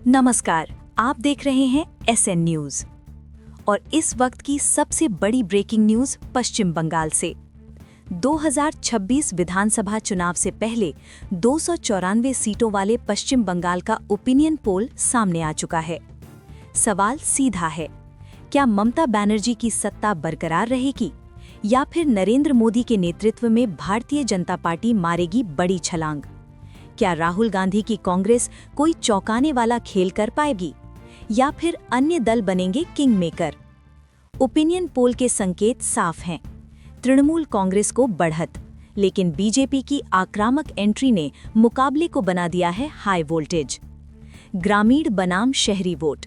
नमस्कार, आप देख रहे हैं SN न्यूज और इस वक्त की सबसे बड़ी ब्रेकिंग न्यूज पश्चिम बंगाल से। 2026 विधानसभा चुनाव से पहले 294 सीटों वाले पश्चिम बंगाल का ओपिनियन पोल सामने आ चुका है। सवाल सीधा है, क्या ममता बनर्जी की सत्ता बरकरार रहेगी या फिर नरेंद्र मोदी के नेतृत्व में भारतीय जनता पार्टी मारेगी बड़ी छलांग? क्या राहुल गांधी की कांग्रेस कोई चौंकाने वाला खेल कर पाएगी या फिर अन्य दल बनेंगे किंग मेकर? ओपिनियन पोल के संकेत साफ हैं। तृणमूल कांग्रेस को बढ़त, लेकिन बीजेपी की आक्रामक एंट्री ने मुकाबले को बना दिया है हाई वोल्टेज। ग्रामीण बनाम शहरी वोट,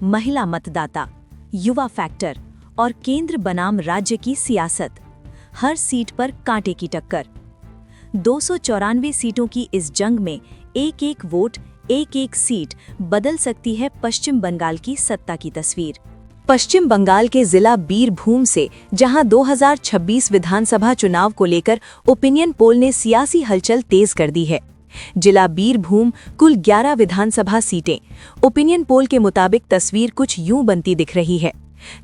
महिला मतदाता, युवा फैक्टर और केंद्र बनाम राज्य की सियासत, हर सीट पर कांटे की टक्कर। 294 सीटों की इस जंग में एक एक वोट, एक एक सीट बदल सकती है पश्चिम बंगाल की सत्ता की तस्वीर। पश्चिम बंगाल के जिला बीरभूम से जहां 2026 विधानसभा चुनाव को लेकर ओपिनियन पोल ने सियासी हलचल तेज कर दी है। जिला बीरभूम कुल 11 विधानसभा सीटें। ओपिनियन पोल के मुताबिक तस्वीर कुछ यूं बनती दिख रही है।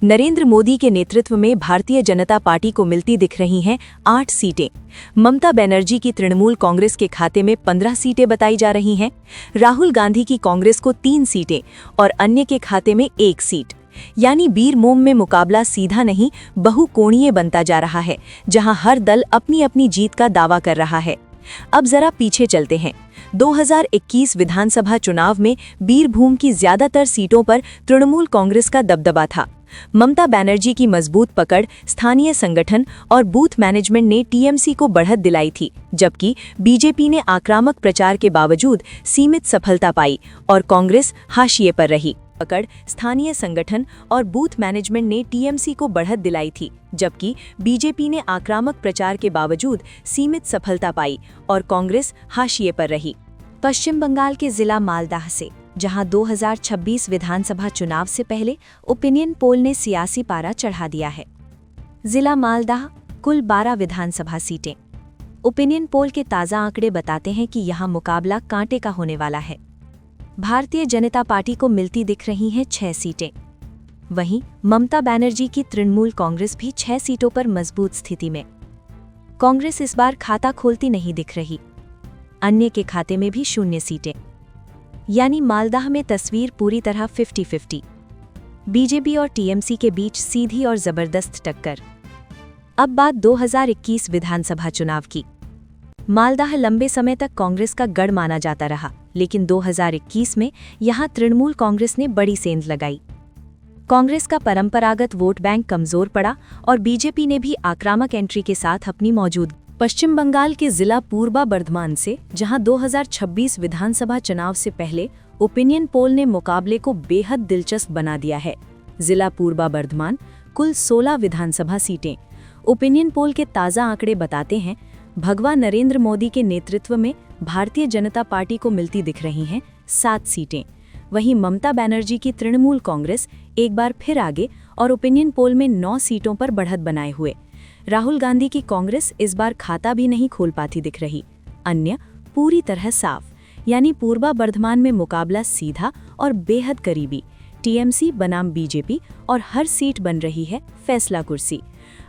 नरेंद्र मोदी के नेतृत्व में भारतीय जनता पार्टी को मिलती दिख रही हैं 8 सीटें। ममता बनर्जी की तृणमूल कांग्रेस के खाते में 15 सीटें बताई जा रही हैं। राहुल गांधी की कांग्रेस को 3 सीटें और अन्य के खाते में 1 सीट। यानी बीरभूम में मुकाबला सीधा नहीं, बहुकोणीय बनता जा रहा है, जहां हर दल अपनी अपनी जीत का दावा कर रहा है। अब जरा पीछे चलते हैं। 2021 विधानसभा चुनाव में बीरभूम की ज्यादातर सीटों पर तृणमूल कांग्रेस का दबदबा था। ममता बनर्जी की मजबूत पकड़, स्थानीय संगठन और बूथ मैनेजमेंट ने टीएमसी को बढ़त दिलाई थी, जबकि बीजेपी ने आक्रामक प्रचार के बावजूद सीमित सफलता पाई और कांग्रेस हाशिए पर रही। पकड़, स्थानीय संगठन और बूथ मैनेजमेंट ने टीएमसी को बढ़त दिलाई थी, जबकि बीजेपी ने आक्रामक प्रचार के बावजूद सीमित सफलता पाई और कांग्रेस हाशिए पर रही। पश्चिम बंगाल के जिला मालदाह से, जहां 2026 विधानसभा चुनाव से पहले ओपिनियन पोल ने सियासी पारा चढ़ा दिया है। जिला मालदाह कुल 12 विधानसभा सीटें। ओपिनियन पोल के ताज़ा आंकड़े बताते हैं कि यहां मुकाबला कांटे का होने वाला है। भारतीय जनता पार्टी को मिलती दिख रही हैं 6 सीटें। वहीं ममता बनर्जी की तृणमूल कांग्रेस भी 6 सीटों पर मजबूत स्थिति में। कांग्रेस इस बार खाता खोलती नहीं दिख रही। अन्य के खाते में भी 0 सीटें। यानी मालदाह में तस्वीर पूरी तरह 50-50। बीजेपी और टीएमसी के बीच सीधी और जबरदस्त टक्कर। अब बात 2021 विधानसभा चुनाव की। मालदाह लंबे समय तक कांग्रेस का गढ़ माना जाता रहा, लेकिन 2021 में यहां तृणमूल कांग्रेस ने बड़ी सेंध लगाई। कांग्रेस का परंपरागत वोट बैंक कमजोर पड़ा और बीजेपी ने भी आक्रामक एंट्री के साथ अपनी मौजूदगी। पश्चिम बंगाल के जिला पूर्वा बर्धमान से, जहां 2026 विधानसभा चुनाव से पहले ओपिनियन पोल ने मुकाबले को बेहद दिलचस्प बना दिया है। जिला पूर्वा बर्धमान कुल 16 विधानसभा सीटें। ओपिनियन पोल के ताज़ा आंकड़े बताते हैं, भगवा नरेंद्र मोदी के नेतृत्व में भारतीय जनता पार्टी को मिलती दिख रही हैं 7 सीटें। वहीं ममता बनर्जी की तृणमूल कांग्रेस एक बार फिर आगे और ओपिनियन पोल में 9 सीटों पर बढ़त बनाए हुए। राहुल गांधी की कांग्रेस इस बार खाता भी नहीं खोल पाती दिख रही। अन्य पूरी तरह साफ, यानी पूर्वा बर्धमान में मुकाबला सीधा और बेहद करीबी। टीएमसी बनाम बीजेपी और हर सीट बन रही है फैसला कुर्सी।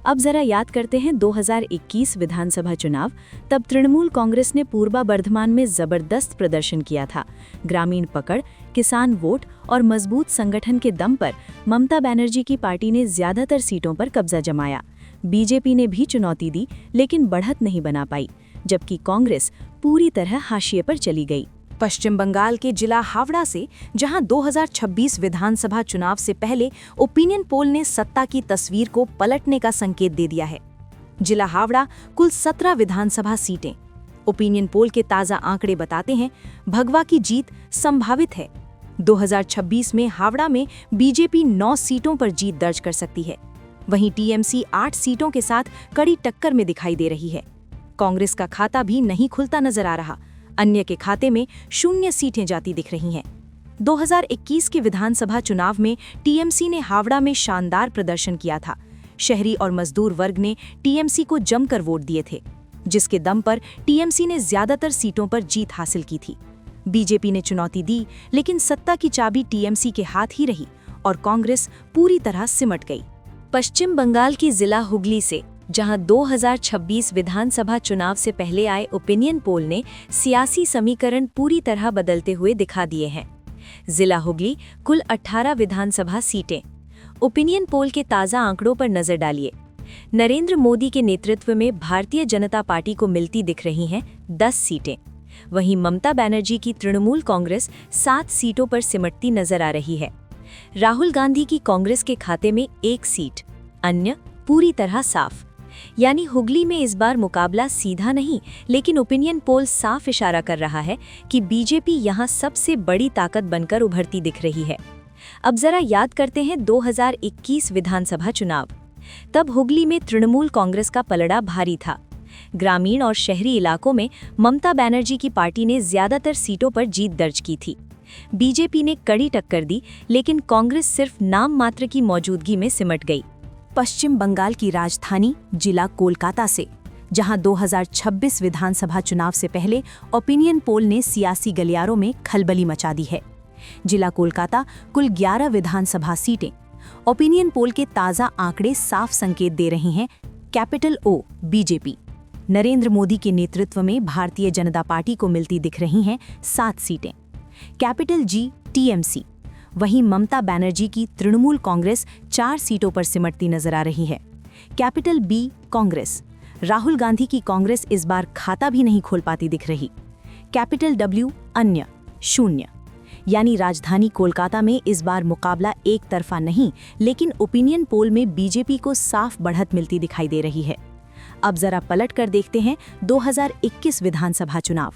अब जरा याद करते हैं 2021 विधानसभा चुनाव। तब तृणमूल कांग्रेस ने पूर्वा बर्धमान में जबरदस्त प्रदर्शन किया था। ग्रामीण पकड़, किसान वोट और मजबूत संगठन के दम पर ममता बनर्जी की पार्टी ने ज्यादातर सीटों पर कब्जा जमाया। बीजेपी ने भी चुनौती दी, लेकिन बढ़त नहीं बना पाई, जबकि कांग्रेस पूरी तरह हाशिए पर चली गई। पश्चिम बंगाल के जिला हावड़ा से, जहां 2026 विधानसभा चुनाव से पहले ओपिनियन पोल ने सत्ता की तस्वीर को पलटने का संकेत दे दिया है। जिला हावड़ा कुल 17 विधानसभा सीटें। ओपिनियन पोल के ताज़ा आंकड़े बताते हैं, भगवा की जीत संभावित है। 2026 में हावड़ा में बीजेपी 9 सीटों पर जीत दर्ज कर सकती है। वहीं टीएमसी 8 सीटों के साथ कड़ी टक्कर में दिखाई दे रही है। कांग्रेस का खाता भी नहीं खुलता नजर आ रहा। अन्य के खाते में 0 सीटें जाती दिख रही हैं। 2021 के विधानसभा चुनाव में टीएमसी ने हावड़ा में शानदार प्रदर्शन किया था। शहरी और मजदूर वर्ग ने टीएमसी को जमकर वोट दिए थे, जिसके दम पर टीएमसी ने ज्यादातर सीटों पर जीत हासिल की थी। बीजेपी ने चुनौती दी, लेकिन सत्ता की चाबी टीएमसी के हाथ ही रही और कांग्रेस पूरी तरह सिमट गई। पश्चिम बंगाल की जिला हुगली से, जहां 2026 विधानसभा चुनाव से पहले आए ओपिनियन पोल ने सियासी समीकरण पूरी तरह बदलते हुए दिखा दिए हैं। जिला हुगली, कुल 18 विधानसभा सीटें। ओपिनियन पोल के ताज़ा आंकड़ों पर नजर डालिए। नरेंद्र मोदी के नेतृत्व में भारतीय जनता पार्टी को मिलती दिख रही हैं 10 सीटें। वहीं ममता बनर्जी की तृणमूल कांग्रेस 7 सीटों पर सिमटती नजर आ रही है। राहुल गांधी की कांग्रेस के खाते में 1 सीट, अन्य पूरी तरह साफ। यानी हुगली में इस बार मुकाबला सीधा नहीं, लेकिन ओपिनियन पोल साफ इशारा कर रहा है कि बीजेपी यहां सबसे बड़ी ताकत बनकर उभरती दिख रही है। अब जरा याद करते हैं 2021 विधानसभा चुनाव। तब हुगली में तृणमूल कांग्रेस का पलड़ा भारी था। ग्रामीण और शहरी इलाकों में ममता बनर्जी की पार्टी ने ज्यादातर सीटों पर जीत दर्ज की थी। बीजेपी ने कड़ी टक्कर दी, लेकिन कांग्रेस सिर्फ नाम मात्र की मौजूदगी में सिमट गई। पश्चिम बंगाल की राजधानी जिला कोलकाता से, जहां 2026 विधानसभा चुनाव से पहले ओपिनियन पोल ने सियासी गलियारों में खलबली मचा दी है। जिला कोलकाता, कुल 11 विधानसभा सीटें। ओपिनियन पोल के ताज़ा आंकड़े साफ संकेत दे रहे हैं। कैपिटल ओ बीजेपी, नरेंद्र मोदी के नेतृत्व में भारतीय जनता पार्टी को मिलती दिख रही हैं 7 सीटें। कैपिटल जी टीएमसी, वहीं ममता बनर्जी की तृणमूल कांग्रेस 4 सीटों पर सिमटती नजर आ रही है। कैपिटल बी कांग्रेस, राहुल गांधी की कांग्रेस इस बार खाता भी नहीं खोल पाती दिख रही। कैपिटल डब्ल्यू अन्य, 0। यानी राजधानी कोलकाता में इस बार मुकाबला एक तरफा नहीं, लेकिन ओपिनियन पोल में बीजेपी को साफ बढ़त मिलती दिखाई दे रही है। अब जरा पलट कर देखते हैं 2021 विधानसभा चुनाव।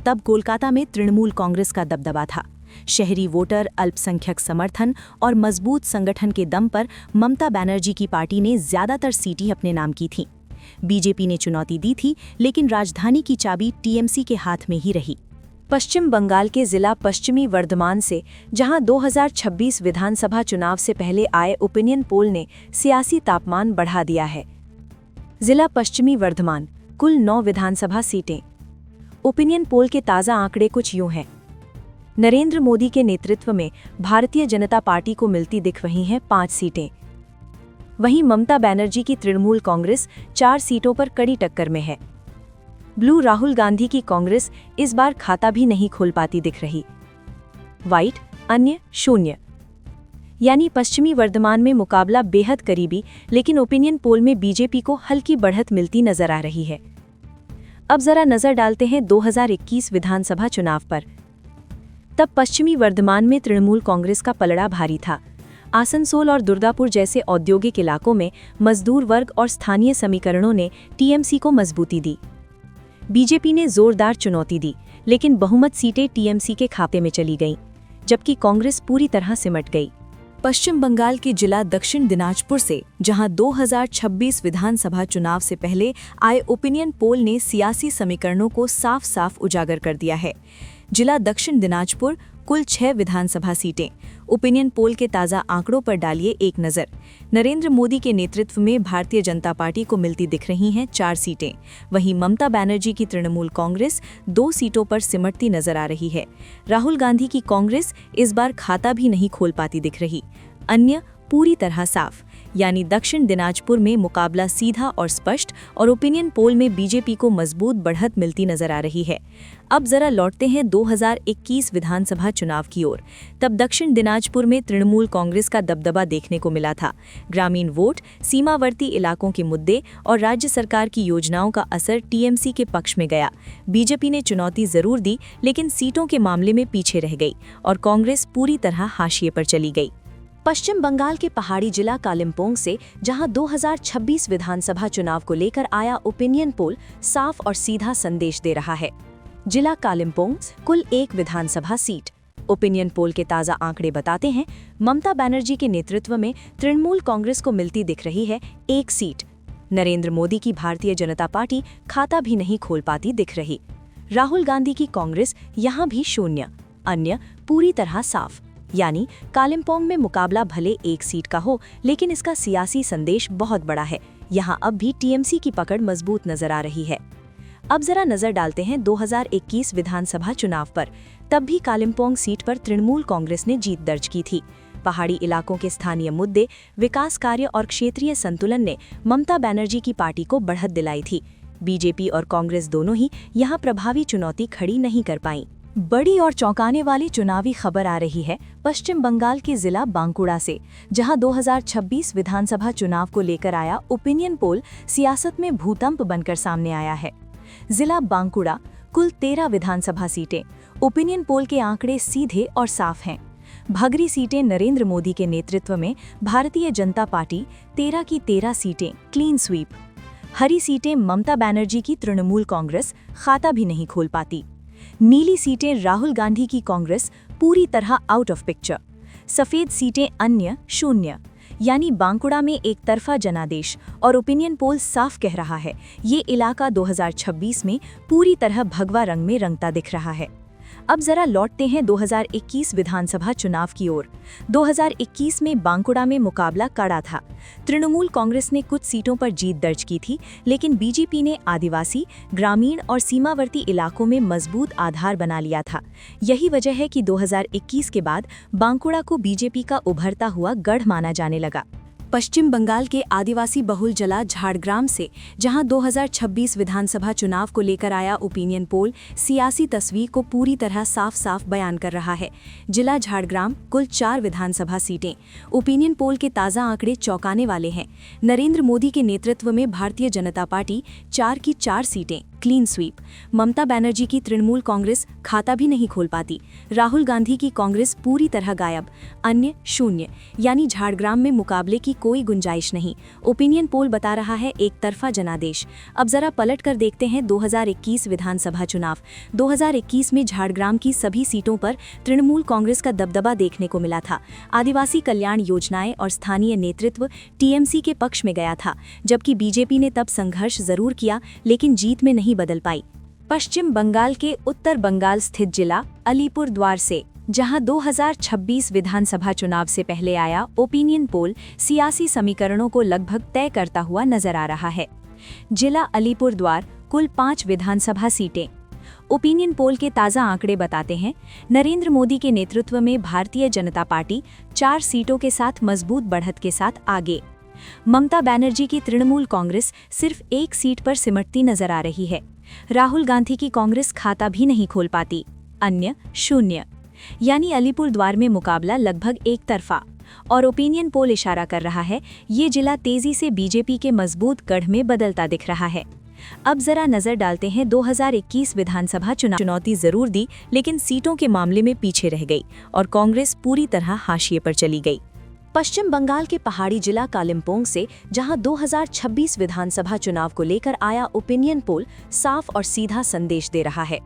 तब कोलकाता में तृणमूल कांग्रेस का दबदबा था। शहरी वोटर, अल्पसंख्यक समर्थन और मजबूत संगठन के दम पर ममता बनर्जी की पार्टी ने ज्यादातर सीटें अपने नाम की थीं। बीजेपी ने चुनौती दी थी, लेकिन राजधानी की चाबी टीएमसी के हाथ में ही रही। पश्चिम बंगाल के जिला पश्चिमी वर्धमान से, जहां 2026 विधानसभा चुनाव से पहले आए ओपिनियन पोल ने सियासी तापमान बढ़ा दिया है। जिला पश्चिमी वर्धमान, कुल 9 विधानसभा सीटें। ओपिनियन पोल के ताज़ा आंकड़े कुछ यूं हैं। नरेंद्र मोदी के नेतृत्व में भारतीय जनता पार्टी को मिलती दिख रही हैं 5 सीटें। वहीं ममता बनर्जी की तृणमूल कांग्रेस 4 सीटों पर कड़ी टक्कर में है। ब्लू राहुल गांधी की कांग्रेस इस बार खाता भी नहीं खोल पाती दिख रही। व्हाइट अन्य 0। यानी पश्चिमी वर्धमान में मुकाबला बेहद करीबी, लेकिन ओपिनियन पोल में बीजेपी को हल्की बढ़त मिलती नजर आ रही है। अब जरा नजर डालते हैं 2021 विधानसभा चुनाव पर। तब पश्चिमी वर्धमान में तृणमूल कांग्रेस का पलड़ा भारी था। आसनसोल और दुर्गापुर जैसे औद्योगिक इलाकों में मजदूर वर्ग और स्थानीय समीकरणों ने टीएमसी को मजबूती दी। बीजेपी ने जोरदार चुनौती दी, लेकिन बहुमत सीटें टीएमसी के खाते में चली गईं, जबकि कांग्रेस पूरी तरह सिमट गई। पश्चिम बंगाल के जिला दक्षिण दिनाजपुर से, जहां 2026 विधानसभा चुनाव से पहले आए ओपिनियन पोल ने सियासी समीकरणों को साफ साफ उजागर कर दिया है। जिला दक्षिण दिनाजपुर, कुल 6 विधानसभा सीटें। ओपिनियन पोल के ताज़ा आंकड़ों पर डालिए एक नज़र। नरेंद्र मोदी के नेतृत्व में भारतीय जनता पार्टी को मिलती दिख रही हैं 4 सीटें। वहीं ममता बनर्जी की तृणमूल कांग्रेस 2 सीटों पर सिमटती नजर आ रही है। राहुल गांधी की कांग्रेस इस बार खाता भी नहीं खोल पाती दिख रही। अन्य पूरी तरह साफ, यानी दक्षिण दिनाजपुर में मुकाबला सीधा और स्पष्ट, और ओपिनियन पोल में बीजेपी को मजबूत बढ़त मिलती नजर आ रही है। अब जरा लौटते हैं 2021 विधानसभा चुनाव की ओर। तब दक्षिण दिनाजपुर में तृणमूल कांग्रेस का दबदबा देखने को मिला था। ग्रामीण वोट, सीमावर्ती इलाकों के मुद्दे और राज्य सरकार की योजनाओं का असर टीएमसी के पक्ष में गया। बीजेपी ने चुनौती जरूर दी, लेकिन सीटों के मामले में पीछे रह गई और कांग्रेस पूरी तरह हाशिए पर चली गई। पश्चिम बंगाल के पहाड़ी जिला कालिम्पोंग से, जहां 2026 विधानसभा चुनाव को लेकर आया ओपिनियन पोल साफ और सीधा संदेश दे रहा है। जिला कालिम्पोंग, कुल 1 विधानसभा सीट। ओपिनियन पोल के ताज़ा आंकड़े बताते हैं, ममता बनर्जी के नेतृत्व में तृणमूल कांग्रेस को मिलती दिख रही है 1 सीट। नरेंद्र मोदी की भारतीय जनता पार्टी खाता भी नहीं खोल पाती दिख रही। राहुल गांधी की कांग्रेस यहां भी 0। अन्य पूरी तरह साफ, यानी कालिम्पोंग में मुकाबला भले 1 सीट का हो, लेकिन इसका सियासी संदेश बहुत बड़ा है। यहाँ अब भी टीएमसी की पकड़ मजबूत नजर आ रही है। अब जरा नजर डालते हैं 2021 विधानसभा चुनाव पर। तब भी कालिम्पोंग सीट पर तृणमूल कांग्रेस ने जीत दर्ज की थी। पहाड़ी इलाकों के स्थानीय मुद्दे, विकास कार्य और क्षेत्रीय संतुलन ने ममता बनर्जी की पार्टी को बढ़त दिलाई थी। बीजेपी और कांग्रेस दोनों ही यहां प्रभावी चुनौती खड़ी नहीं कर पाईं। बड़ी और चौंकाने वाली चुनावी खबर आ रही है पश्चिम बंगाल के जिला बांकुड़ा से, जहां 2026 विधानसभा चुनाव को लेकर आया ओपिनियन पोल सियासत में भूतंप बनकर सामने आया है। जिला बांकुड़ा, कुल 13 विधानसभा सीटें। ओपिनियन पोल के आंकड़े सीधे और साफ हैं। भगरी सीटें नरेंद्र मोदी के नेतृत्व में भारतीय जनता पार्टी, 13 की 13 सीटें क्लीन स्वीप। हरी सीटें ममता बनर्जी की तृणमूल कांग्रेस खाता भी नहीं खोल पाती। नीली सीटें राहुल गांधी की कांग्रेस पूरी तरह आउट ऑफ पिक्चर। सफेद सीटें अन्य, शून्य। यानी बांकुड़ा में एक तरफा जनादेश और ओपिनियन पोल साफ कह रहा है, ये इलाका 2026 में पूरी तरह भगवा रंग में रंगता दिख रहा है। अब जरा लौटते हैं 2021 विधानसभा चुनाव की ओर। 2021 में बांकुड़ा में मुकाबला कड़ा था। तृणमूल कांग्रेस ने कुछ सीटों पर जीत दर्ज की थी, लेकिन बीजेपी ने आदिवासी, ग्रामीण और सीमावर्ती इलाकों में मजबूत आधार बना लिया था। यही वजह है कि 2021 के बाद बांकुड़ा को बीजेपी का उभरता हुआ गढ़ माना जाने लगा। पश्चिम बंगाल के आदिवासी बहुल जिला झाड़ग्राम से, जहां 2026 विधानसभा चुनाव को लेकर आया ओपिनियन पोल सियासी तस्वीर को पूरी तरह साफ बयान कर रहा है। जिला झाड़ग्राम, कुल 4 विधानसभा सीटें। ओपिनियन पोल के ताज़ा आंकड़े चौंकाने वाले हैं। नरेंद्र मोदी के नेतृत्व में भारतीय जनता पार्टी 4 की 4 सीटें क्लीन स्वीप। ममता बनर्जी की तृणमूल कांग्रेस खाता भी नहीं खोल पाती। राहुल गांधी की कांग्रेस पूरी तरह गायब। अन्य, शून्य। यानी झाड़ग्राम में मुकाबले की कोई गुंजाइश नहीं। ओपिनियन पोल बता रहा है एक तरफा जनादेश। अब जरा पलट कर देखते हैं 2021 विधानसभा चुनाव। 2021 में झाड़ग्राम की सभी सीटों पर तृणमूल कांग्रेस का दबदबा देखने को मिला था। आदिवासी कल्याण योजनाएं और स्थानीय नेतृत्व टीएमसी के पक्ष में गया था, जबकि बीजेपी ने तब संघर्ष जरूर किया, लेकिन जीत में नहीं बदल पाई। पश्चिम बंगाल के उत्तर बंगाल स्थित जिला अलीपुरद्वार से, जहां 2026 विधानसभा चुनाव से पहले आया ओपिनियन पोल सियासी समीकरणों को लगभग तय करता हुआ नजर आ रहा है। जिला अलीपुरद्वार, कुल 5 विधानसभा सीटें। ओपिनियन पोल के ताज़ा आंकड़े बताते हैं, नरेंद्र मोदी के नेतृत्व में भारतीय जनता पार्टी 4 सीटों के साथ मजबूत बढ़त के साथ आगे। ममता बनर्जी की तृणमूल कांग्रेस सिर्फ 1 सीट पर सिमटती नजर आ रही है। राहुल गांधी की कांग्रेस खाता भी नहीं खोल पाती। अन्य, शून्य। यानी अलीपुरद्वार में मुकाबला लगभग एक तरफा। और ओपिनियन पोल इशारा कर रहा है, ये जिला तेजी से बीजेपी के मजबूत गढ़ में बदलता दिख रहा है। अब जरा नजर डालते हैं 2021 विधानसभा चुनौती जरूर दी, लेकिन सीटों के मामले में पीछे रह गई और कांग्रेस पूरी तरह हाशिए पर चली गई। पश्चिम बंगाल के पहाड़ी जिला कालिम्पोंग से, जहां 2026 विधानसभा चुनाव को लेकर आया ओपिनियन पोल साफ और सीधा संदेश दे रहा है।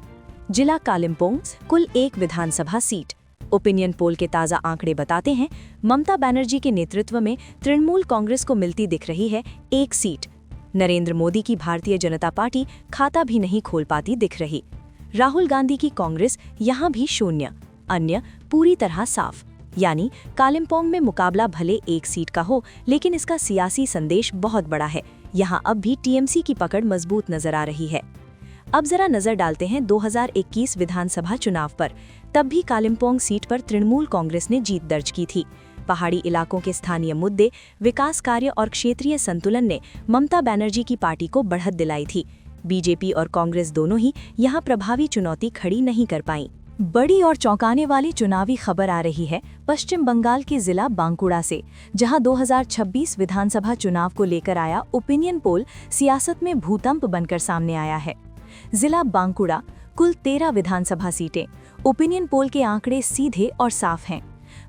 जिला कालिम्पोंग, कुल 1 विधानसभा सीट। ओपिनियन पोल के ताज़ा आंकड़े बताते हैं, ममता बनर्जी के नेतृत्व में तृणमूल कांग्रेस को मिलती दिख रही है 1 सीट। नरेंद्र मोदी की भारतीय जनता पार्टी खाता भी नहीं खोल पाती दिख रही। राहुल गांधी की कांग्रेस यहां भी शून्य। अन्य, पूरी तरह साफ। यानी कालिम्पोंग में मुकाबला भले 1 सीट का हो, लेकिन इसका सियासी संदेश बहुत बड़ा है। यहाँ अब भी टीएमसी की पकड़ मजबूत नजर आ रही है। अब जरा नजर डालते हैं 2021 विधानसभा चुनाव पर। तब भी कालिम्पोंग सीट पर तृणमूल कांग्रेस ने जीत दर्ज की थी। पहाड़ी इलाकों के स्थानीय मुद्दे, विकास कार्य और क्षेत्रीय संतुलन ने ममता बनर्जी की पार्टी को बढ़त दिलाई थी। बीजेपी और कांग्रेस दोनों ही यहाँ प्रभावी चुनौती खड़ी नहीं कर पाईं। बड़ी और चौंकाने वाली चुनावी खबर आ रही है पश्चिम बंगाल के जिला बांकुड़ा से, जहां 2026 विधानसभा चुनाव को लेकर आया ओपिनियन पोल सियासत में भूतंप बनकर सामने आया है। जिला बांकुड़ा, कुल 13 विधानसभा सीटें। ओपिनियन पोल के आंकड़े सीधे और साफ हैं।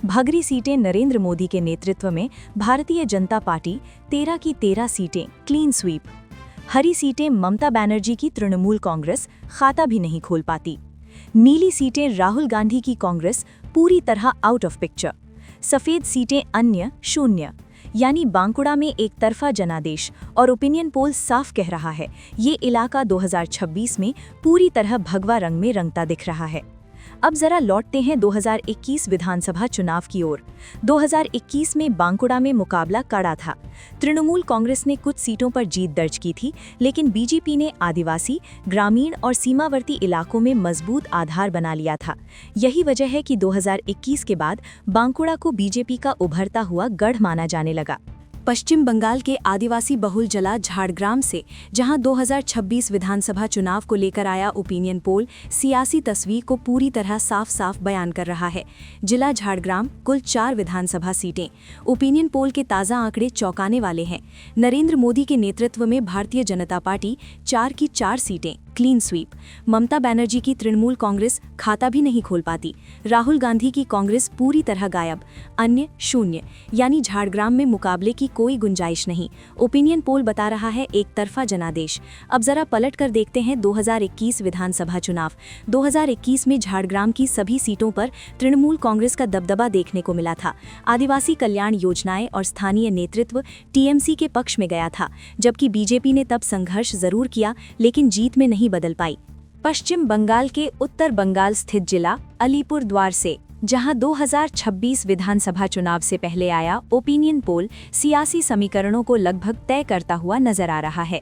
भगरी सीटें नरेंद्र मोदी के नेतृत्व में भारतीय जनता पार्टी, 13 की 13 सीटें क्लीन स्वीप। हरी सीटें ममता बनर्जी की तृणमूल कांग्रेस खाता भी नहीं खोल पाती। नीली सीटें राहुल गांधी की कांग्रेस पूरी तरह आउट ऑफ पिक्चर। सफेद सीटें अन्य, शून्य। यानी बांकुड़ा में एक तरफा जनादेश और ओपिनियन पोल साफ कह रहा है, ये इलाका 2026 में पूरी तरह भगवा रंग में रंगता दिख रहा है। अब जरा लौटते हैं 2021 विधानसभा चुनाव की ओर। 2021 में बांकुड़ा में मुकाबला कड़ा था। तृणमूल कांग्रेस ने कुछ सीटों पर जीत दर्ज की थी, लेकिन बीजेपी ने आदिवासी, ग्रामीण और सीमावर्ती इलाकों में मजबूत आधार बना लिया था। यही वजह है कि 2021 के बाद बांकुड़ा को बीजेपी का उभरता हुआ गढ़ माना जाने लगा। पश्चिम बंगाल के आदिवासी बहुल जिला झाड़ग्राम से जहां 2026 विधानसभा चुनाव को लेकर आया ओपिनियन पोल सियासी तस्वीर को पूरी तरह साफ बयान कर रहा है। जिला झाड़ग्राम कुल 4 विधानसभा सीटें। ओपिनियन पोल के ताज़ा आंकड़े चौंकाने वाले हैं। नरेंद्र मोदी के नेतृत्व में भारतीय जनता पार्टी 4 की 4 सीटें क्लीन स्वीप। ममता बनर्जी की तृणमूल कांग्रेस खाता भी नहीं खोल पाती। राहुल गांधी की कांग्रेस पूरी तरह गायब। अन्य 0, यानी झाड़ग्राम में मुकाबले की कोई गुंजाइश नहीं। ओपिनियन पोल बता रहा है एक तरफा जनादेश। अब जरा पलट कर देखते हैं 2021 विधानसभा चुनाव। 2021 में झाड़ग्राम की सभी सीटों पर तृणमूल कांग्रेस का दबदबा देखने को मिला था। आदिवासी कल्याण योजनाएं और स्थानीय नेतृत्व टीएमसी के पक्ष में गया था, जबकि बीजेपी ने तब संघर्ष जरूर किया, लेकिन जीत में नहीं बदल पाई। पश्चिम बंगाल के उत्तर बंगाल स्थित जिला अलीपुरद्वार से जहां 2026 विधानसभा चुनाव से पहले आया ओपिनियन पोल सियासी समीकरणों को लगभग तय करता हुआ नजर आ रहा है।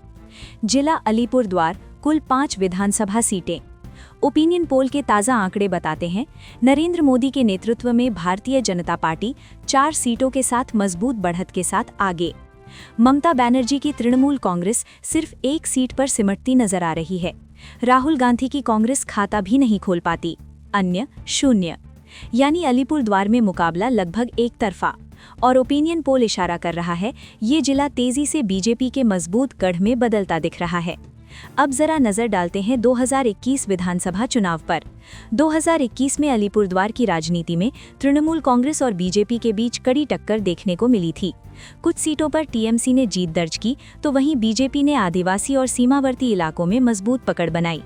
जिला अलीपुरद्वार कुल 5 विधानसभा सीटें। ओपिनियन पोल के ताज़ा आंकड़े बताते हैं, नरेंद्र मोदी के नेतृत्व में भारतीय जनता पार्टी 4 सीटों के साथ मजबूत बढ़त के साथ आगे। ममता बनर्जी की तृणमूल कांग्रेस सिर्फ 1 सीट पर सिमटती नजर आ रही है। राहुल गांधी की कांग्रेस खाता भी नहीं खोल पाती। अन्य 0, यानी अलीपुरद्वार में मुकाबला लगभग एक तरफा। और ओपिनियन पोल इशारा कर रहा है ये जिला तेजी से बीजेपी के मजबूत गढ़ में बदलता दिख रहा है। अब जरा नजर डालते हैं 2021 विधानसभा चुनाव पर। 2021 में अलीपुरद्वार की राजनीति में तृणमूल कांग्रेस और बीजेपी के बीच कड़ी टक्कर देखने को मिली थी। कुछ सीटों पर टीएमसी ने जीत दर्ज की, तो वहीं बीजेपी ने आदिवासी और सीमावर्ती इलाकों में मजबूत पकड़ बनाई।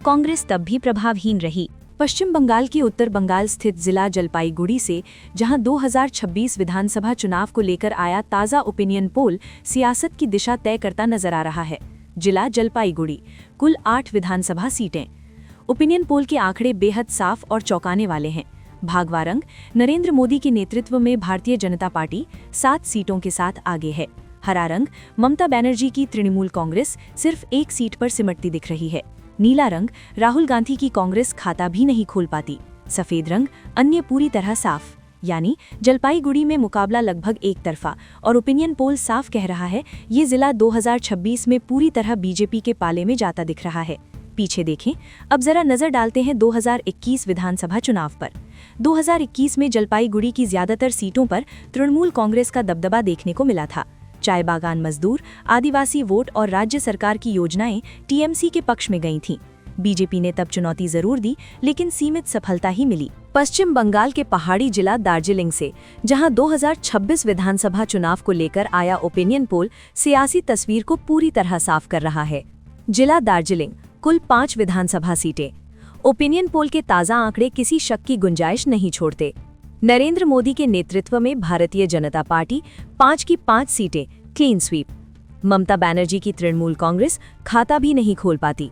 कांग्रेस तब भी प्रभावहीन रही। पश्चिम बंगाल की उत्तर बंगाल स्थित जिला जलपाईगुड़ी से जहां 2026 विधानसभा चुनाव को लेकर आया ताज़ा ओपिनियन पोल सियासत की दिशा तय करता नजर आ रहा है। जिला जलपाईगुड़ी कुल 8 विधानसभा सीटें। ओपिनियन पोल के आंकड़े बेहद साफ और चौंकाने वाले हैं। भागवा रंग नरेंद्र मोदी के नेतृत्व में भारतीय जनता पार्टी 7 सीटों के साथ आगे है। हरा रंग ममता बनर्जी की तृणमूल कांग्रेस सिर्फ 1 सीट पर सिमटती दिख रही है। नीला रंग राहुल गांधी की कांग्रेस खाता भी नहीं खोल पाती। सफेद रंग अन्य पूरी तरह साफ, यानी जलपाईगुड़ी में मुकाबला लगभग एक तरफा। और ओपिनियन पोल साफ कह रहा है ये जिला 2026 में पूरी तरह बीजेपी के पाले में जाता दिख रहा है। पीछे देखें। अब जरा नजर डालते हैं 2021 विधानसभा चुनाव पर। 2021 में जलपाईगुड़ी की ज्यादातर सीटों पर तृणमूल कांग्रेस का दबदबा देखने को मिला था। चाय बागान मजदूर, आदिवासी वोट और राज्य सरकार की योजनाएं टीएमसी के पक्ष में गई थीं। बीजेपी ने तब चुनौती जरूर दी, लेकिन सीमित सफलता ही मिली। पश्चिम बंगाल के पहाड़ी जिला दार्जिलिंग से जहां 2026 विधानसभा चुनाव को लेकर आया ओपिनियन पोल सियासी तस्वीर को पूरी तरह साफ कर रहा है। जिला दार्जिलिंग कुल 5 विधानसभा सीटें। ओपिनियन पोल के ताज़ा आंकड़े किसी शक की गुंजाइश नहीं छोड़ते। नरेंद्र मोदी के नेतृत्व में भारतीय जनता पार्टी 5 की 5 सीटें क्लीन स्वीप। ममता बनर्जी की तृणमूल कांग्रेस खाता भी नहीं खोल पाती।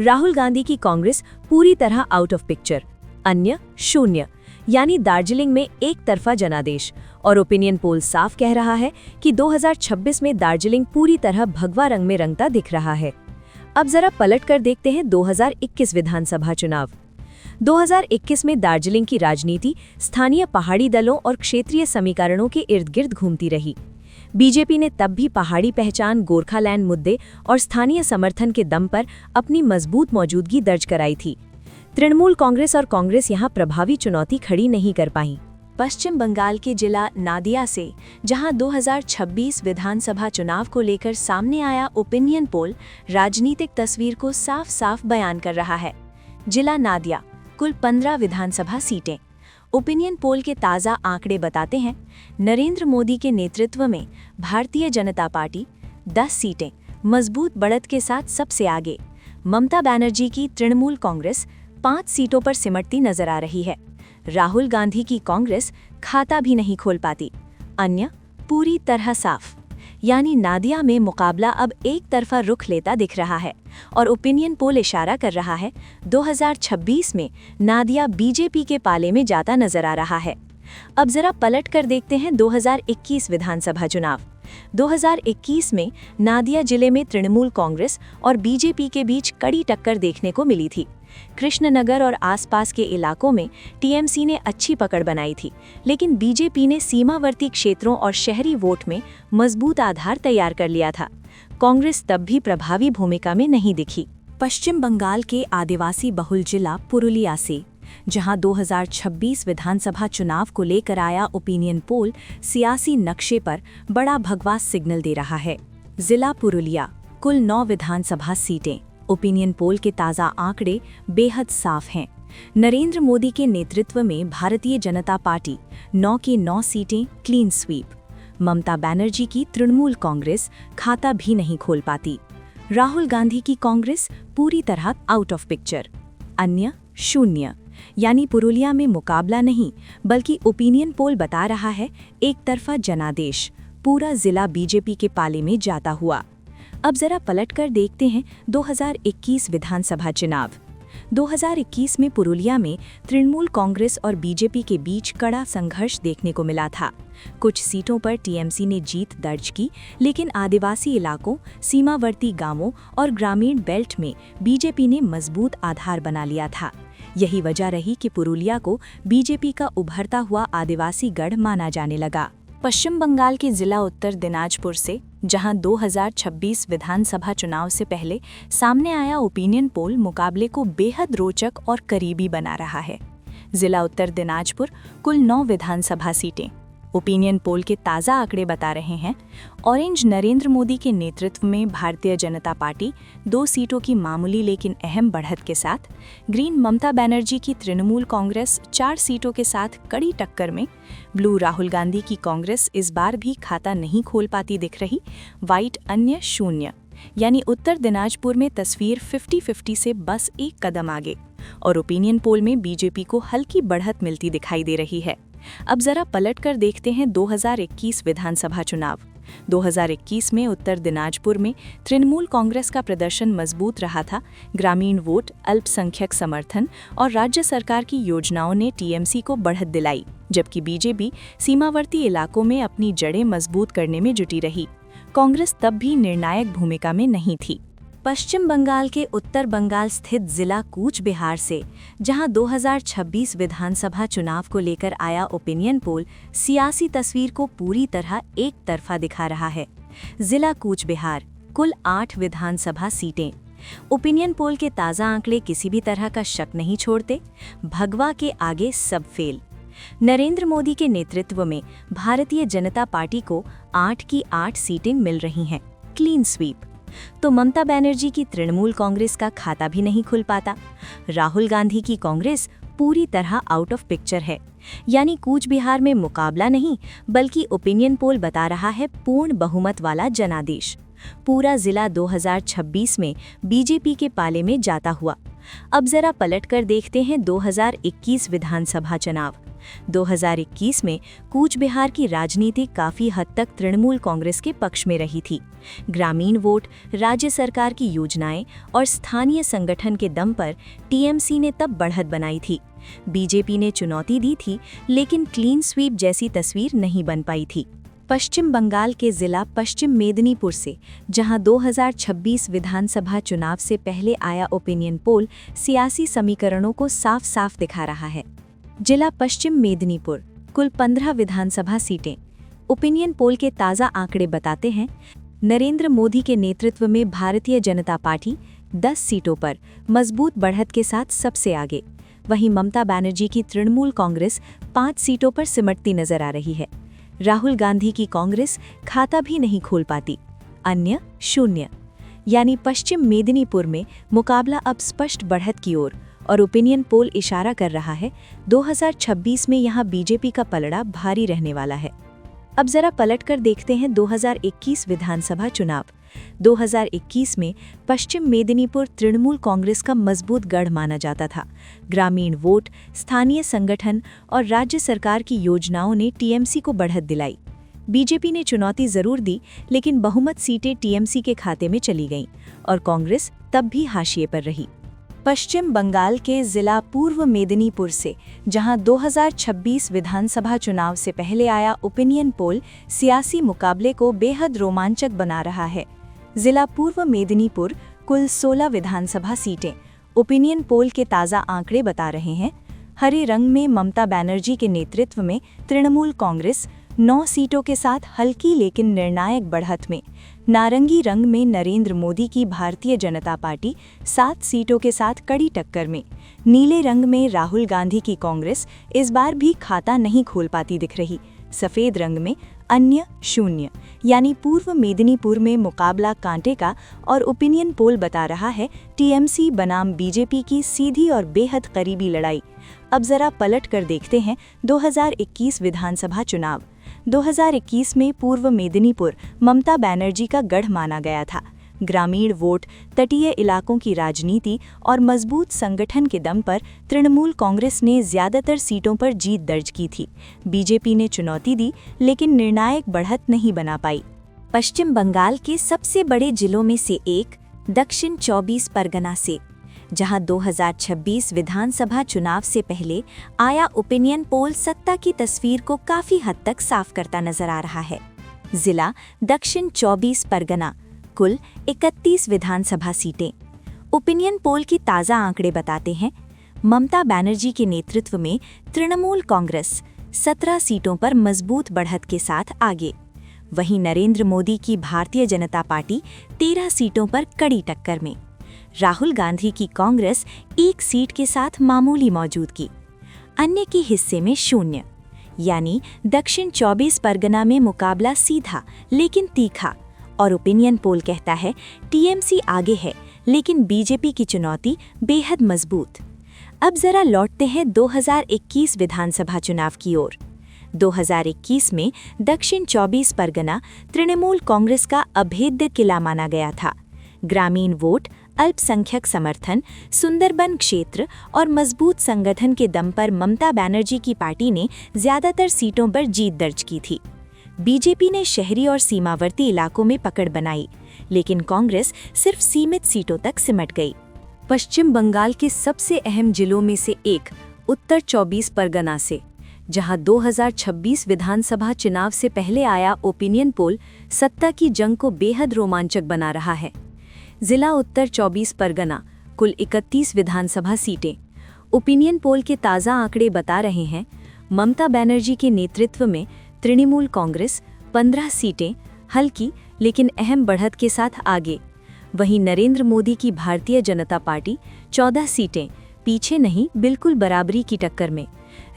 राहुल गांधी की कांग्रेस पूरी तरह आउट ऑफ पिक्चर। अन्य 0, यानी दार्जिलिंग में एक तरफा जनादेश। और ओपिनियन पोल साफ कह रहा है कि 2026 में दार्जिलिंग पूरी तरह भगवा रंग में रंगता दिख रहा है। अब जरा पलट कर देखते हैं 2021 विधानसभा चुनाव। 2021 में दार्जिलिंग की राजनीति स्थानीय पहाड़ी दलों और क्षेत्रीय समीकरणों के इर्द गिर्द घूमती रही। बीजेपी ने तब भी पहाड़ी पहचान, गोरखालैंड मुद्दे और स्थानीय समर्थन के दम पर अपनी मजबूत मौजूदगी दर्ज कराई थी। तृणमूल कांग्रेस और कांग्रेस यहां प्रभावी चुनौती खड़ी नहीं कर पाई। पश्चिम बंगाल के जिला नादिया से जहां 2026 विधानसभा चुनाव को लेकर सामने आया ओपिनियन पोल राजनीतिक तस्वीर को साफ बयान कर रहा है। जिला नादिया कुल 15 विधानसभा सीटें। ओपिनियन पोल के ताज़ा आंकड़े बताते हैं, नरेंद्र मोदी के नेतृत्व में भारतीय जनता पार्टी 10 सीटें मजबूत बढ़त के साथ सबसे आगे। ममता बनर्जी की तृणमूल कांग्रेस 5 सीटों पर सिमटती नजर आ रही है। राहुल गांधी की कांग्रेस खाता भी नहीं खोल पाती। अन्य पूरी तरह साफ, यानी नादिया में मुकाबला अब एक तरफा रुख लेता दिख रहा है और ओपिनियन पोल इशारा कर रहा है 2026 में नादिया बीजेपी के पाले में जाता नजर आ रहा है। अब जरा पलट कर देखते हैं 2021 विधानसभा चुनाव। 2021 में नादिया जिले में तृणमूल कांग्रेस और बीजेपी के बीच कड़ी टक्कर देखने को मिली थी। कृष्णनगर और आसपास के इलाकों में टीएमसी ने अच्छी पकड़ बनाई थी, लेकिन बीजेपी ने सीमावर्ती क्षेत्रों और शहरी वोट में मजबूत आधार तैयार कर लिया था। कांग्रेस तब भी प्रभावी भूमिका में नहीं दिखी। पश्चिम बंगाल के आदिवासी बहुल जिला पुरुलिया से, जहां 2026 विधानसभा चुनाव को लेकर आया ओपिनियन पोल सियासी नक्शे पर बड़ा भगवा सिग्नल दे रहा है। जिला पुरुलिया, कुल 9 विधानसभा सीटें। ओपिनियन पोल के ताज़ा आंकड़े बेहद साफ हैं। नरेंद्र मोदी के नेतृत्व में भारतीय जनता पार्टी 9 की 9 सीटें क्लीन स्वीप। ममता बनर्जी की तृणमूल कांग्रेस खाता भी नहीं खोल पाती। राहुल गांधी की कांग्रेस पूरी तरह आउट ऑफ पिक्चर। अन्य 0, यानी पुरुलिया में मुकाबला नहीं, बल्कि ओपिनियन पोल बता रहा है एक तरफा जनादेश, पूरा जिला बीजेपी के पाले में जाता हुआ। अब जरा पलटकर देखते हैं 2021 विधानसभा चुनाव। 2021 में पुरुलिया में तृणमूल कांग्रेस और बीजेपी के बीच कड़ा संघर्ष देखने को मिला था। कुछ सीटों पर टीएमसी ने जीत दर्ज की, लेकिन आदिवासी इलाकों, सीमावर्ती गांवों और ग्रामीण बेल्ट में बीजेपी ने मजबूत आधार बना लिया था। यही वजह रही कि पुरुलिया को बीजेपी का उभरता हुआ आदिवासी गढ़ माना जाने लगा। पश्चिम बंगाल के जिला उत्तर दिनाजपुर से, जहां 2026 विधानसभा चुनाव से पहले सामने आया ओपिनियन पोल मुकाबले को बेहद रोचक और करीबी बना रहा है। जिला उत्तर दिनाजपुर, कुल 9 विधानसभा सीटें। ओपिनियन पोल के ताज़ा आंकड़े बता रहे हैं, ऑरेंज नरेंद्र मोदी के नेतृत्व में भारतीय जनता पार्टी 2 सीटों की मामूली लेकिन अहम बढ़त के साथ, ग्रीन ममता बनर्जी की तृणमूल कांग्रेस 4 सीटों के साथ कड़ी टक्कर में, ब्लू राहुल गांधी की कांग्रेस इस बार भी खाता नहीं खोल पाती दिख रही, व्हाइट अन्य 0, यानी उत्तर दिनाजपुर में तस्वीर 50-50 से बस एक कदम आगे, और ओपिनियन पोल में बीजेपी को हल्की बढ़त मिलती दिखाई दे रही है। अब जरा पलटकर देखते हैं 2021 विधानसभा चुनाव। 2021 में उत्तर दिनाजपुर में तृणमूल कांग्रेस का प्रदर्शन मजबूत रहा था। ग्रामीण वोट, अल्पसंख्यक समर्थन और राज्य सरकार की योजनाओं ने टीएमसी को बढ़त दिलाई, जबकि बीजेपी सीमावर्ती इलाकों में अपनी जड़ें मजबूत करने में जुटी रही। कांग्रेस तब भी निर्णायक भूमिका में नहीं थी। पश्चिम बंगाल के उत्तर बंगाल स्थित जिला कूच बिहार से, जहां 2026 विधानसभा चुनाव को लेकर आया ओपिनियन पोल सियासी तस्वीर को पूरी तरह एक तरफा दिखा रहा है। जिला कूच बिहार, कुल 8 विधानसभा सीटें। ओपिनियन पोल के ताज़ा आंकड़े किसी भी तरह का शक नहीं छोड़ते, भगवा के आगे सब फेल। नरेंद्र मोदी के नेतृत्व में भारतीय जनता पार्टी को 8 की 8 सीटें मिल रही हैं, क्लीन स्वीप। तो ममता बनर्जी की तृणमूल कांग्रेस का खाता भी नहीं खुल पाता। राहुल गांधी की कांग्रेस पूरी तरह आउट ऑफ पिक्चर है, यानी कूच बिहार में मुकाबला नहीं, बल्कि ओपिनियन पोल बता रहा है पूर्ण बहुमत वाला जनादेश। पूरा जिला 2026 में बीजेपी के पाले में जाता हुआ। अब जरा पलटकर देखते हैं 2021 विधानसभा चुनाव। 2021 में कूच बिहार की राजनीति काफी हद तक तृणमूल कांग्रेस के पक्ष में रही थी। ग्रामीण वोट, राज्य सरकार की योजनाएं और स्थानीय संगठन के दम पर टीएमसी ने तब बढ़त बनाई थी। बीजेपी ने चुनौती दी थी, लेकिन क्लीन स्वीप जैसी तस्वीर नहीं बन पाई थी। पश्चिम बंगाल के जिला पश्चिम मेदिनीपुर से, जहां 2026 विधानसभा चुनाव से पहले आया ओपिनियन पोल सियासी समीकरणों को साफ साफ दिखा रहा है। जिला पश्चिम मेदिनीपुर, कुल 15 विधानसभा सीटें। ओपिनियन पोल के ताज़ा आंकड़े बताते हैं, नरेंद्र मोदी के नेतृत्व में भारतीय जनता पार्टी 10 सीटों पर मजबूत बढ़त के साथ सबसे आगे। वहीं ममता बनर्जी की तृणमूल कांग्रेस 5 सीटों पर सिमटती नजर आ रही है। राहुल गांधी की कांग्रेस खाता भी नहीं खोल पाती, अन्य 0, यानी पश्चिम मेदिनीपुर में मुकाबला अब स्पष्ट बढ़त की ओर, और ओपिनियन पोल इशारा कर रहा है 2026 में यहां बीजेपी का पलड़ा भारी रहने वाला है। अब जरा पलटकर देखते हैं 2021 विधानसभा चुनाव। 2021 में पश्चिम मेदिनीपुर तृणमूल कांग्रेस का मजबूत गढ़ माना जाता था। ग्रामीण वोट, स्थानीय संगठन और राज्य सरकार की योजनाओं ने टीएमसी को बढ़त दिलाई। बीजेपी ने चुनौती जरूर दी, लेकिन बहुमत सीटें टीएमसी के खाते में चली गईं और कांग्रेस तब भी हाशिए पर रही। पश्चिम बंगाल के जिला पूर्व मेदिनीपुर से, जहां 2026 विधानसभा चुनाव से पहले आया ओपिनियन पोल सियासी मुकाबले को बेहद रोमांचक बना रहा है। जिला पूर्व मेदिनीपुर कुल 16 विधानसभा सीटें। ओपिनियन पोल के ताज़ा आंकड़े बता रहे हैं। हरे रंग में ममता बनर्जी के नेतृत्व में तृणमूल कांग्रेस 9 सीटों के साथ हल्की लेकिन निर्णायक बढ़त में, नारंगी रंग में नरेंद्र मोदी की भारतीय जनता पार्टी 7 सीटों के साथ कड़ी टक्कर में, नीले रंग में राहुल गांधी की कांग्रेस इस बार भी खाता नहीं खोल पाती दिख रही, सफ़ेद रंग में अन्य 0, यानी पूर्व मेदिनीपुर में मुकाबला कांटे का और ओपिनियन पोल बता रहा है टीएमसी बनाम बीजेपी की सीधी और बेहद करीबी लड़ाई। अब जरा पलट कर देखते हैं 2021 विधानसभा चुनाव। 2021 में पूर्व मेदिनीपुर ममता बनर्जी का गढ़ माना गया था। ग्रामीण वोट, तटीय इलाकों की राजनीति और मजबूत संगठन के दम पर तृणमूल कांग्रेस ने ज्यादातर सीटों पर जीत दर्ज की थी। बीजेपी ने चुनौती दी, लेकिन निर्णायक बढ़त नहीं बना पाई। पश्चिम बंगाल के सबसे बड़े जिलों में से एक दक्षिण 24 परगना से, जहां 2026 विधानसभा चुनाव से पहले आया ओपिनियन पोल सत्ता की तस्वीर को काफी हद तक साफ करता नजर आ रहा है। जिला दक्षिण 24 परगना, कुल 31 विधानसभा सीटें। ओपिनियन पोल की ताज़ा आंकड़े बताते हैं, ममता बनर्जी के नेतृत्व में तृणमूल कांग्रेस 17 सीटों पर मजबूत बढ़त के साथ आगे। वहीं नरेंद्र मोदी की भारतीय जनता पार्टी 13 सीटों पर कड़ी टक्कर में। राहुल गांधी की कांग्रेस 1 सीट के साथ मामूली मौजूदगी। अन्य के हिस्से में 0, यानी दक्षिण 24 परगना में मुकाबला सीधा लेकिन तीखा। और ओपिनियन पोल कहता है टीएमसी आगे है, लेकिन बीजेपी की चुनौती बेहद मजबूत। अब जरा लौटते हैं 2021 विधानसभा चुनाव की ओर। 2021 में दक्षिण 24 परगना तृणमूल कांग्रेस का अभेद्य किला माना गया था। ग्रामीण वोट, अल्पसंख्यक समर्थन, सुंदरबन क्षेत्र और मजबूत संगठन के दम पर ममता बनर्जी की पार्टी ने ज्यादातर सीटों पर जीत दर्ज की थी। बीजेपी ने शहरी और सीमावर्ती इलाकों में पकड़ बनाई, लेकिन कांग्रेस सिर्फ सीमित सीटों तक सिमट गई। पश्चिम बंगाल के सबसे अहम जिलों में से एक उत्तर 24 परगना से, जहां 2026 विधानसभा चुनाव से पहले आया ओपिनियन पोल सत्ता की जंग को बेहद रोमांचक बना रहा है। जिला उत्तर 24 परगना, कुल 31 विधानसभा सीटें। ओपिनियन पोल के ताज़ा आंकड़े बता रहे हैं, ममता बनर्जी के नेतृत्व में तृणमूल कांग्रेस 15 सीटें, हल्की लेकिन अहम बढ़त के साथ आगे। वहीं नरेंद्र मोदी की भारतीय जनता पार्टी 14 सीटें, पीछे नहीं बिल्कुल बराबरी की टक्कर में।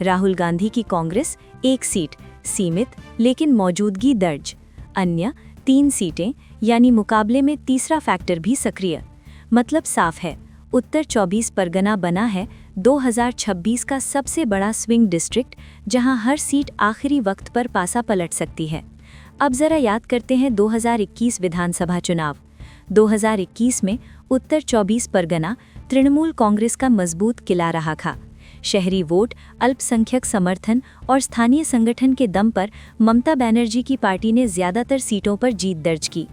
राहुल गांधी की कांग्रेस 1 सीट, सीमित लेकिन मौजूदगी दर्ज। अन्य 3 सीटें, यानी मुकाबले में तीसरा फैक्टर भी सक्रिय। मतलब साफ है, उत्तर 24 परगना बना है 2026 का सबसे बड़ा स्विंग डिस्ट्रिक्ट, जहां हर सीट आखिरी वक्त पर पासा पलट सकती है। अब जरा याद करते हैं 2021 विधानसभा चुनाव। 2021 में उत्तर 24 परगना तृणमूल कांग्रेस का मजबूत किला रहा था। शहरी वोट, अल्पसंख्यक समर्थन और स्थानीय संगठन के दम पर ममता बनर्जी की पार्टी ने ज्यादातर सीटों पर जीत दर्ज की।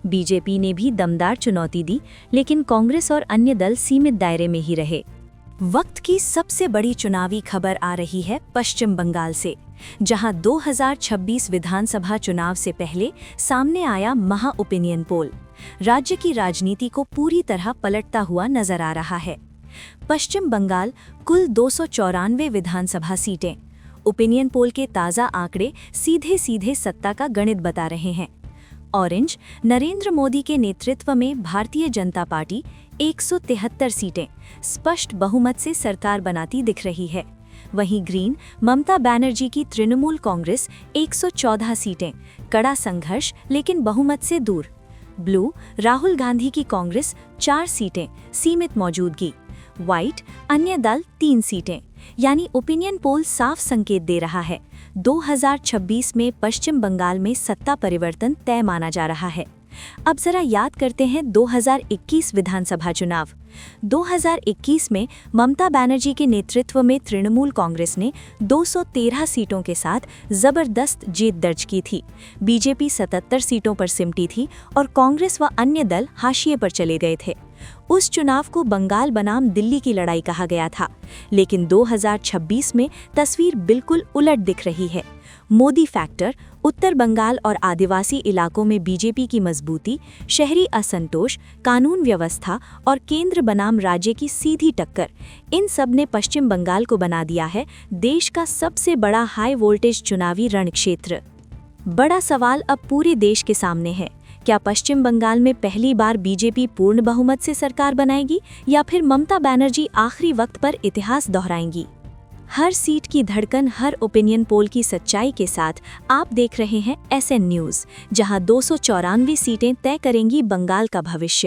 बीजेपी ने भी दमदार चुनौती दी, लेकिन कांग्रेस और अन्य दल सीमित दायरे में ही रहे। वक्त की सबसे बड़ी चुनावी खबर आ रही है पश्चिम बंगाल से, जहां 2026 विधानसभा चुनाव से पहले सामने आया महा ओपिनियन पोल राज्य की राजनीति को पूरी तरह पलटता हुआ नजर आ रहा है। पश्चिम बंगाल, कुल 294 विधानसभा सीटें। ओपिनियन पोल के ताज़ा आंकड़े सीधे सीधे सत्ता का गणित बता रहे हैं। ऑरेंज, नरेंद्र मोदी के नेतृत्व में भारतीय जनता पार्टी 173 सीटें, स्पष्ट बहुमत से सरकार बनाती दिख रही है। वहीं ग्रीन, ममता बनर्जी की तृणमूल कांग्रेस 114 सीटें, कड़ा संघर्ष लेकिन बहुमत से दूर। ब्लू, राहुल गांधी की कांग्रेस 4 सीटें, सीमित मौजूदगी। व्हाइट, अन्य दल 3 सीटें। यानी ओपिनियन पोल साफ संकेत दे रहा है 2026 में पश्चिम बंगाल में सत्ता परिवर्तन तय माना जा रहा है। अब जरा याद करते हैं 2021 विधानसभा चुनाव। 2021 में ममता बनर्जी के नेतृत्व में तृणमूल कांग्रेस ने 213 सीटों के साथ जबरदस्त जीत दर्ज की थी। बीजेपी 77 सीटों पर सिमटी थी और कांग्रेस व अन्य दल हाशिए पर चले गए थे। उस चुनाव को बंगाल बनाम दिल्ली की लड़ाई कहा गया था, लेकिन 2026 में तस्वीर बिल्कुल उलट दिख रही है। मोदी फैक्टर, उत्तर बंगाल और आदिवासी इलाकों में बीजेपी की मजबूती, शहरी असंतोष, कानून व्यवस्था और केंद्र बनाम राज्य की सीधी टक्कर, इन सब ने पश्चिम बंगाल को बना दिया है देश का सबसे बड़ा हाई वोल्टेज चुनावी रणक्षेत्र। बड़ा सवाल अब पूरे देश के सामने है, क्या पश्चिम बंगाल में पहली बार बीजेपी पूर्ण बहुमत से सरकार बनाएगी या फिर ममता बनर्जी आखिरी वक्त पर इतिहास दोहराएंगी? हर सीट की धड़कन, हर ओपिनियन पोल की सच्चाई के साथ आप देख रहे हैं SN न्यूज़, जहां 294 सीटें तय करेंगी बंगाल का भविष्य।